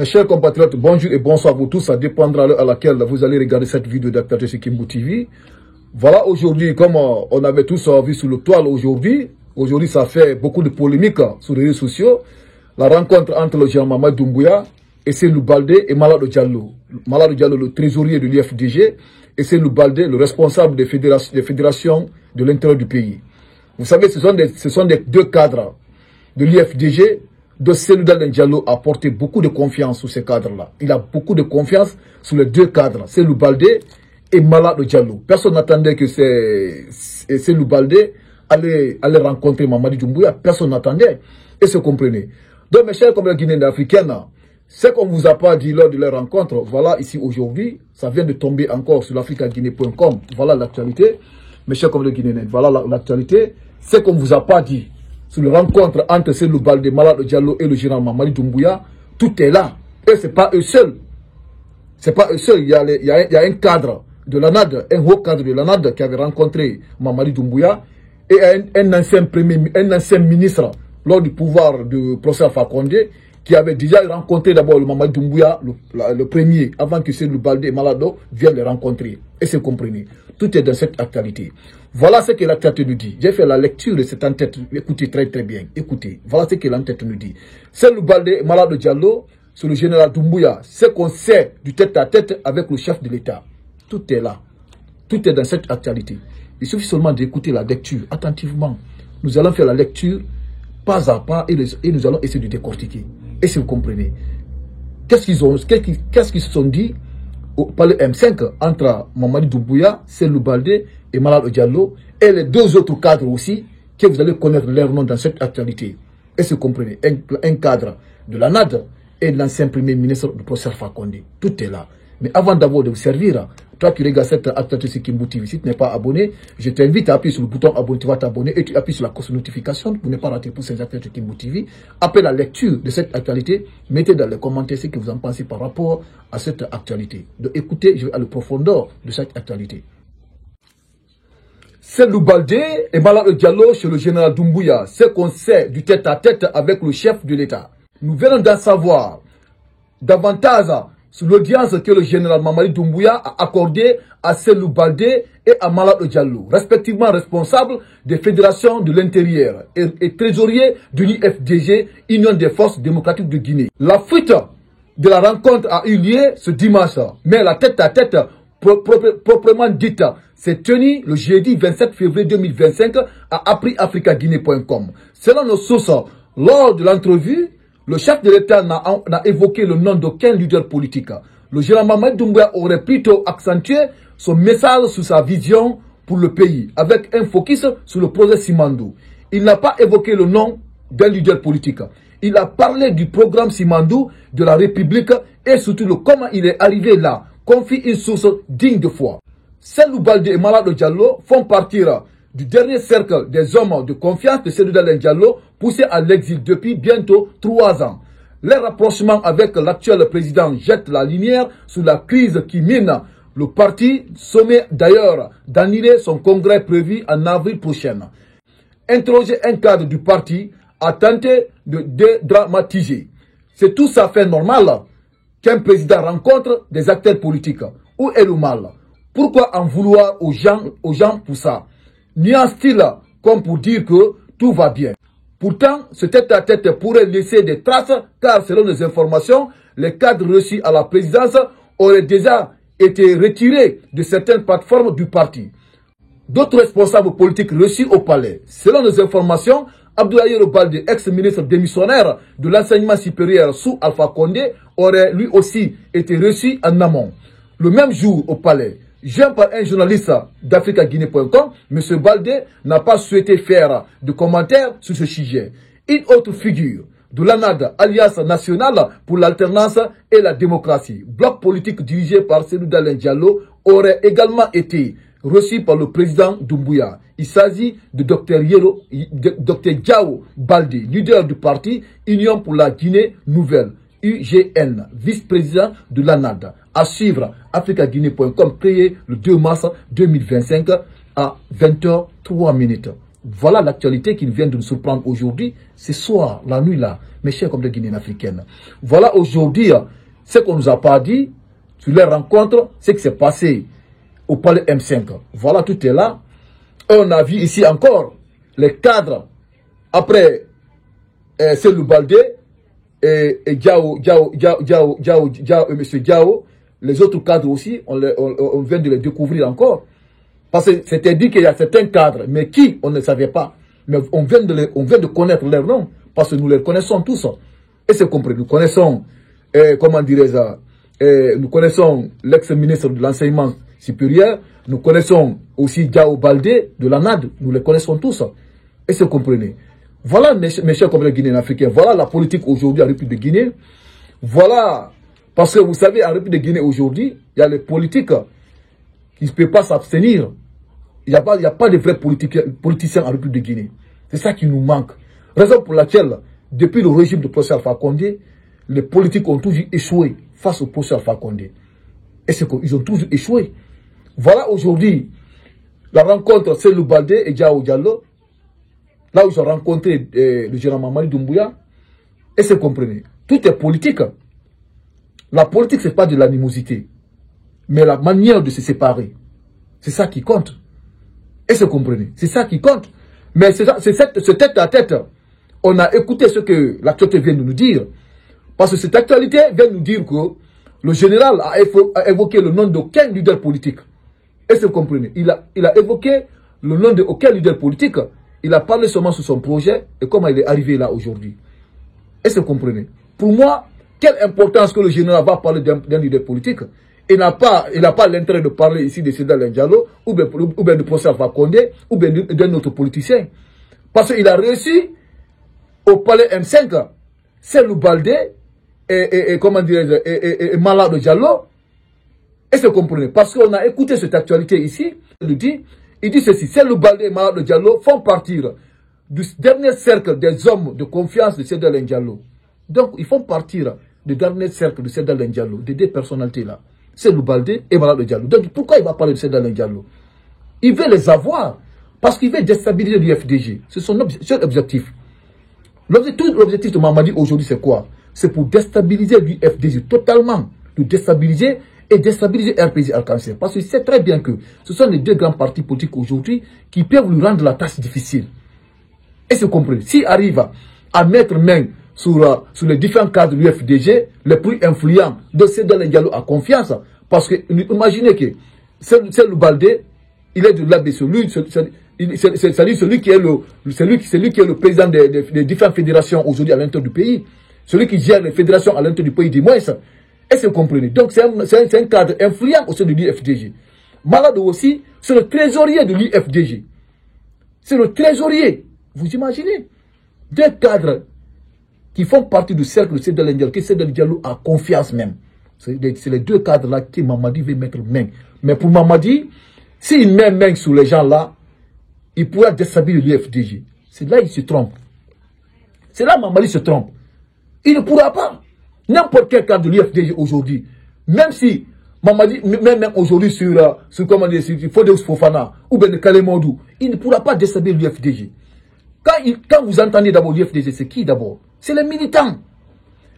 Mes chers compatriotes, bonjour et bonsoir à vous tous. Ça dépendra de l'heure à laquelle vous allez regarder cette vidéo d'actualité sur Kimbo TV. Voilà, aujourd'hui, comme on avait tous vu sur le toile aujourd'hui, ça fait beaucoup de polémiques sur les réseaux sociaux. La rencontre entre le général Mamadou Doumbouya et Cellou Baldé et Mamadou Diallo. Mamadou Diallo, le trésorier de l'IFDG, et Cellou Baldé, le responsable des fédérations de l'intérieur du pays. Vous savez, ce sont des deux cadres de l'IFDG. De Cellou Diallo a porté beaucoup de confiance sur ces cadres-là. Il a beaucoup de confiance sur les deux cadres, Cellou Baldé et Mamadou Diallo. Personne n'attendait que Cellou Baldé allait rencontrer Mamadou Doumbouya. Personne n'attendait. Et se comprenait. Donc, mes chers compatriotes guinéens africaines, ce qu'on ne vous a pas dit lors de leur rencontre, voilà ici aujourd'hui, ça vient de tomber encore sur l'africaguinée.com. Voilà l'actualité. Mes chers compatriotes guinéens, voilà l'actualité. Ce qu'on ne vous a pas dit sur la rencontre entre Cellou Baldé, Mamadou Diallo et le général Mamadou Doumbouya, tout est là. Et ce n'est pas eux seuls. C'est pas eux seuls. Il y a un cadre de l'ANAD, un haut cadre de l'ANAD qui avait rencontré Mamadou Doumbouya et un ancien ministre lors du pouvoir de professeur Alpha Condé qui avait déjà rencontré d'abord le Mamadou Doumbouya, le premier, avant que Cellou Baldé et Mamadou viennent le rencontrer. Et c'est compris. Tout est dans cette actualité. Voilà ce que l'actualité nous dit. J'ai fait la lecture de cette entête. Écoutez très bien. Écoutez. Voilà ce que l'entête nous dit. Cellou Baldé et Mamadou Diallo sur le général Doumbouya. Ce qu'on sait du tête à tête avec le chef de l'État. Tout est là. Tout est dans cette actualité. Il suffit seulement d'écouter la lecture attentivement. Nous allons faire la lecture pas à pas et nous allons essayer de décortiquer. Et si vous comprenez, qu'est-ce qu'ils se sont dit par le M5 entre Mamadou Doumbouya, Cellou Baldé et Mamadou Diallo et les deux autres cadres aussi que vous allez connaître leur nom dans cette actualité. Et si vous comprenez, un cadre de l'ANAD et l'ancien premier ministre du professeur Alpha Condé. Tout est là. Mais avant d'abord de vous servir, toi qui regardes cette actualité sur Kimbo TV, si tu n'es pas abonné, je t'invite à appuyer sur le bouton abonner, tu vas t'abonner et tu appuies sur la cloche de notification pour ne pas rater pour ces actualités sur Kimbo TV. Après la lecture de cette actualité, mettez dans les commentaires ce que vous en pensez par rapport à cette actualité. Donc écoutez, je vais à la profondeur de cette actualité. Cellou Baldé et Mamadou Diallo chez le général Doumbouya, ce qu'on sait du tête à tête avec le chef de l'État. Nous venons d'en savoir davantage sur l'audience que le général Mamadou Doumbouya a accordée à Cellou Baldé et à Mamadou Diallo, respectivement responsables des fédérations de l'intérieur et trésoriers de l'IFDG, Union des forces démocratiques de Guinée. La fuite de la rencontre a eu lieu ce dimanche, mais la tête à tête proprement dite s'est tenue le jeudi 27 février 2025 à africaguinée.com. Selon nos sources, lors de l'entrevue, le chef de l'État n'a évoqué le nom d'aucun leader politique. Le général Mamadou Doumbouya aurait plutôt accentué son message sur sa vision pour le pays, avec un focus sur le projet Simandou. Il n'a pas évoqué le nom d'un leader politique. Il a parlé du programme Simandou de la République et surtout de comment il est arrivé là, confie une source digne de foi. Cellou Baldé et Mamadou Diallo font partir du dernier cercle des hommes de confiance de Cellou Diallo, poussé à l'exil depuis bientôt 3 ans. Leur rapprochement avec l'actuel président jette la lumière sur la crise qui mine le parti, sommet d'ailleurs d'annuler son congrès prévu en avril prochain. Interroger un cadre du parti a tenté de dédramatiser. C'est tout à fait normal qu'un président rencontre des acteurs politiques. Où est le mal? Pourquoi en vouloir aux gens pour ça? Nuance-t-il comme pour dire que tout va bien. Pourtant, ce tête-à-tête pourrait laisser des traces car selon les informations, les cadres reçus à la présidence auraient déjà été retirés de certaines plateformes du parti. D'autres responsables politiques reçus au palais. Selon les informations, Abdoulaye Baldé, ex-ministre démissionnaire de l'enseignement supérieur sous Alpha Condé, aurait lui aussi été reçu en amont. Le même jour au palais, joint par un journaliste d'africaguinée.com, M. Baldé n'a pas souhaité faire de commentaires sur ce sujet. Une autre figure de l'ANAD, Alliance nationale pour l'alternance et la démocratie, bloc politique dirigé par Cellou Diallo, aurait également été reçu par le président Doumbouya. Il s'agit de Dr Diao Baldé, leader du parti Union pour la Guinée Nouvelle, UGN, vice-président de l'ANAD. À suivre, africaguinée.com, créé le 2 mars 2025 à 20h03. Voilà l'actualité qui vient de nous surprendre aujourd'hui, ce soir, la nuit là, mes chers comme des Guinéens africaines. Voilà aujourd'hui ce qu'on nous a pas dit sur les rencontres, ce qui s'est passé au palais M5. Voilà, tout est là. On a vu ici encore les cadres, après Selou Baldé et M. Diao, les autres cadres aussi, on vient de les découvrir encore. Parce que c'était dit qu'il y a certains cadres, mais qui, on ne savait pas. Mais on vient de connaître leurs noms, parce que nous les connaissons tous. Et c'est compris, nous connaissons, comment dirais-je, nous connaissons l'ex-ministre de l'enseignement supérieur, nous connaissons aussi Diao Baldé de l'ANAD, nous les connaissons tous. Et c'est comprenez. Voilà, mes chers collègues guinéens africains, voilà la politique aujourd'hui en République de Guinée. Voilà, parce que vous savez, en République de Guinée aujourd'hui, il y a les politiques qui ne peuvent pas s'abstenir. Il n'y a pas de vrais politiciens en République de Guinée. C'est ça qui nous manque. Raison pour laquelle, depuis le régime de professeur Alpha Condé, les politiques ont toujours échoué face au professeur Alpha Condé. Et c'est qu'ils ont toujours échoué. Voilà aujourd'hui la rencontre Selou Baldé et Diao Diallo. Là où ils ont rencontré le général Mamadi Doumbouya. Et c'est comprenez. Tout est politique. La politique, ce n'est pas de l'animosité. Mais la manière de se séparer. C'est ça qui compte. Et c'est comprenez. C'est ça qui compte. Mais c'est ce tête à tête. On a écouté ce que l'actualité vient de nous dire. Parce que cette actualité vient nous dire que le général a évoqué le nom d'aucun leader politique. Et c'est comprenez. Il a évoqué le nom d'aucun leader politique. Il a parlé seulement sur son projet et comment il est arrivé là aujourd'hui. Et c'est comprenez. Pour moi, quelle importance que le général va parler d'un leader politique. Il n'a pas l'intérêt de parler ici de Sédar Diallo ou bien de professeur Alpha Condé ou bien d'un autre politicien. Parce qu'il a réussi au palais M5, Selou Baldé et comment dirais-je, et Malado Diallo. Et c'est comprenez. Parce qu'on a écouté cette actualité ici, il dit ceci, Selou Baldé et Malado Diallo font partir du dernier cercle des hommes de confiance de Sédar Diallo. Donc, ils font partir du dernier cercle de Sédar Diallo, de deux personnalités là. Selou Baldé et Malado Diallo. Donc, pourquoi il va parler de Sédar Diallo? Il veut les avoir parce qu'il veut déstabiliser l'UFDG. C'est son seul objectif. L'objectif de Mamadi aujourd'hui, c'est quoi? C'est pour déstabiliser l'UFDG totalement. De déstabiliser et déstabiliser RPG Arc-en-Ciel. Parce qu'il sait très bien que ce sont les deux grands partis politiques aujourd'hui qui peuvent lui rendre la tâche difficile. Et c'est compris. S'il arrive à mettre main sur les différents cadres de l'UFDG, les plus influents de Sédar Diallo à confiance. Parce que, imaginez que Selou Baldé, il est de l'ABC. C'est celui qui est le président des différentes fédérations aujourd'hui à l'intérieur du pays. Celui qui gère les fédérations à l'intérieur du pays du moins. Et c'est compris. Donc c'est un cadre influent au sein de l'UFDG. Malado aussi, c'est le trésorier de l'UFDG. C'est le trésorier. Vous imaginez? Deux cadres qui font partie du cercle de Sédar Diallo, que Sédar Diallo a confiance même. C'est les deux cadres-là que Mamadi veut mettre main. Mais pour Mamadi, s'il met main sur les gens-là, il pourra déstabiliser l'UFDG. C'est là qu'il se trompe. C'est là que Mamadi se trompe. Il ne pourra pas. N'importe quel cadre de l'UFDG aujourd'hui, même si Mamadi, même aujourd'hui sur comment dire, sur Fodeus Fofana ou bien de Kalemondou, il ne pourra pas déstabiliser l'UFDG. Quand vous entendez d'abord l'UFDG, c'est qui d'abord? C'est les militants.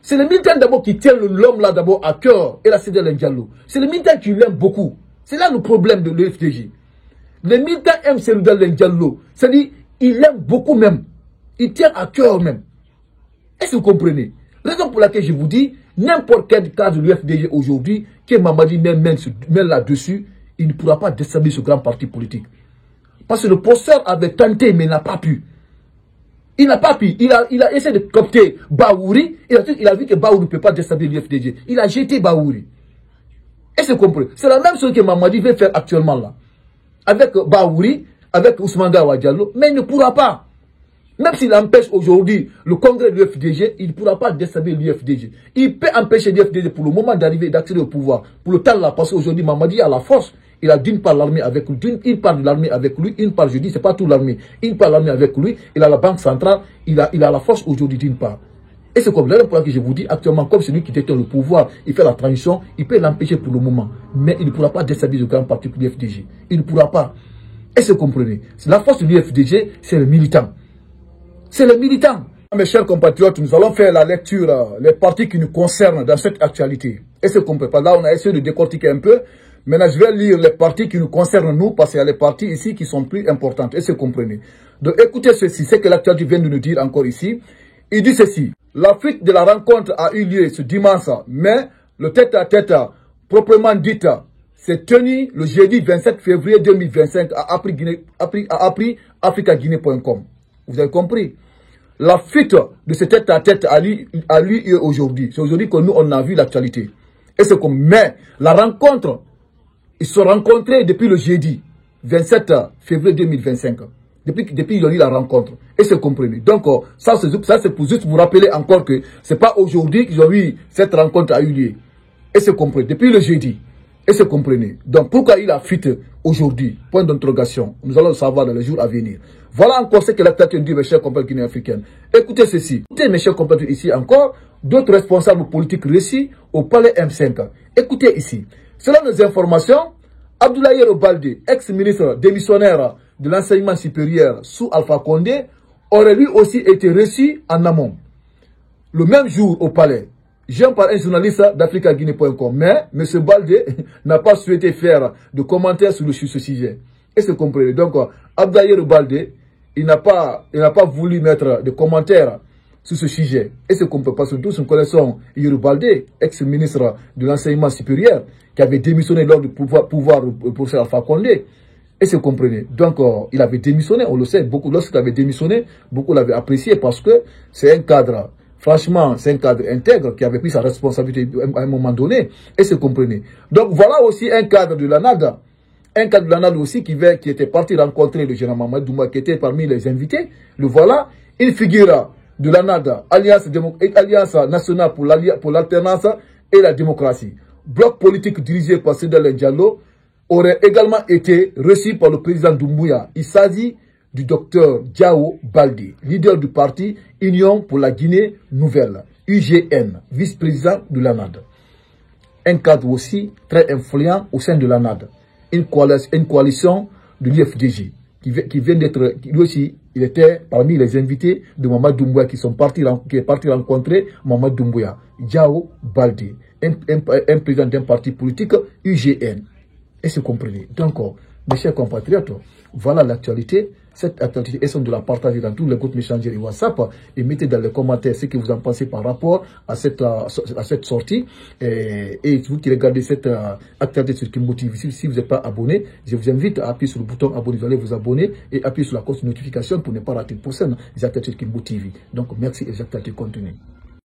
C'est les militants d'abord qui tiennent l'homme là d'abord à cœur et la Sédar Diallo. C'est les militants qui l'aiment beaucoup. C'est là le problème de l'UFDG. Les militants aiment Sédar Diallo. C'est-à-dire, ils l'aiment beaucoup même. Ils tiennent à cœur même. Est-ce que vous comprenez? Raison pour laquelle je vous dis, n'importe quel cas de l'UFDG aujourd'hui, que Mamadi met là-dessus, il ne pourra pas déstabiliser ce grand parti politique. Parce que le professeur avait tenté, mais n'a pas pu. Il n'a pas pu. Il a essayé de coopter Baouri. Il a vu que Baouri ne peut pas déstabiliser l'UFDG. Il a jeté Baouri. Et c'est compris. C'est la même chose que Mamadi veut faire actuellement là. Avec Baouri, avec Ousmane Daouda Diallo, mais il ne pourra pas. Même s'il empêche aujourd'hui le congrès de l'UFDG, il ne pourra pas déstabiliser l'UFDG. Il peut empêcher l'UFDG pour le moment d'arriver, d'accéder au pouvoir. Pour le temps là, parce qu'aujourd'hui, Mamadi a la force. Il a d'une part l'armée avec lui, une part de l'armée avec lui, une part, je dis, c'est pas tout l'armée, une part l'armée avec lui, il a la banque centrale, il a la force aujourd'hui d'une part. Et c'est comme là pour laquelle je vous dis, actuellement, comme celui qui détient le pouvoir, il fait la transition, il peut l'empêcher pour le moment. Mais il ne pourra pas déstabiliser le grand parti de l'UFDG. Il ne pourra pas. Est-ce que vous comprenez? La force de l'UFDG, c'est le militant. C'est le militant. Mes chers compatriotes, nous allons faire la lecture, les parties qui nous concernent dans cette actualité. Est-ce que vous comprenez? Là, on a essayé de décortiquer un peu. Maintenant, je vais lire les parties qui nous concernent nous, parce qu'il y a les parties ici qui sont plus importantes. Est-ce que vous comprenez? Donc, écoutez ceci, c'est que l'actualité vient de nous dire encore ici. Il dit ceci. La fuite de la rencontre a eu lieu ce dimanche, mais le tête-à-tête proprement dit s'est tenu le jeudi 27 février 2025 à africaguinée.com. Vous avez compris? La fuite de ce tête-à-tête a lieu aujourd'hui. C'est aujourd'hui que nous, on a vu l'actualité. Et c'est comme, mais la rencontre, ils se sont rencontrés depuis le jeudi 27 février 2025. Depuis ils ont eu la rencontre. Et c'est compris. Donc, ça c'est pour juste vous rappeler encore que c'est pas aujourd'hui qu'ils ont eu cette rencontre a eu lieu. Et c'est compris. Depuis le jeudi. Et c'est compris. Donc, pourquoi il a fuite aujourd'hui? Point d'interrogation. Nous allons le savoir dans les jours à venir. Voilà encore ce que l'actualité dit, mes chers compatriotes guinéens africains. Écoutez ceci. Écoutez, mes chers compatriotes, ici encore, d'autres responsables politiques réussis au palais M5. Écoutez ici. Selon nos informations, Abdoulaye Baldé, ex-ministre démissionnaire de l'enseignement supérieur sous Alpha Condé, aurait lui aussi été reçu en amont. Le même jour au palais. J'aime par un journaliste d'africaguinée.com. Mais M. Baldé n'a pas souhaité faire de commentaires sur ce sujet. Est-ce que vous comprenez? Donc, Abdoulaye Baldé, il n'a pas voulu mettre de commentaires sur ce sujet. Est-ce que vous comprenez? Parce que tous nous connaissons Yoru Baldé, ex-ministre de l'enseignement supérieur, qui avait démissionné lors du pouvoir du professeur Alpha Condé. Est-ce que vous comprenez? Donc, il avait démissionné, on le sait, beaucoup, lorsqu'il avait démissionné, beaucoup l'avaient apprécié parce que c'est un cadre. Franchement, c'est un cadre intègre qui avait pris sa responsabilité à un moment donné. Est-ce que vous comprenez? Donc, voilà aussi un cadre de l'ANAD. Un cadre de l'ANAD aussi qui était parti rencontrer le général Mamadou Douma, qui était parmi les invités. Le voilà. Il figure de l'ANAD, Alliance nationale pour l'alternance et la démocratie. Bloc politique dirigé par Sédal Diallo aurait également été reçu par le président Doumbouya. Il s'agit du docteur Diao Baldé, leader du parti Union pour la Guinée Nouvelle, UGN, vice-président de l'ANAD. Un cadre aussi très influent au sein de l'ANAD. Une coalition de l'UFDG qui vient d'être, lui aussi, il était parmi les invités de Mamadou Doumbouya qui est parti rencontrer Mamadou Doumbouya. Diao Baldé, un président d'un parti politique UGN. Est-ce que vous comprenez? Donc, mes chers compatriotes, voilà l'actualité. Cette actualité, essayez de la partager dans tous les groupes Messenger et WhatsApp et mettez dans les commentaires ce que vous en pensez par rapport à cette sortie. Et vous qui regardez cette actualité sur Kimbo TV, si vous n'êtes pas abonné, je vous invite à appuyer sur le bouton abonner, vous allez vous abonner et appuyer sur la cloche de notification pour ne pas rater les prochaines actualités sur Kimbo TV. Donc, merci et les actualités continuent.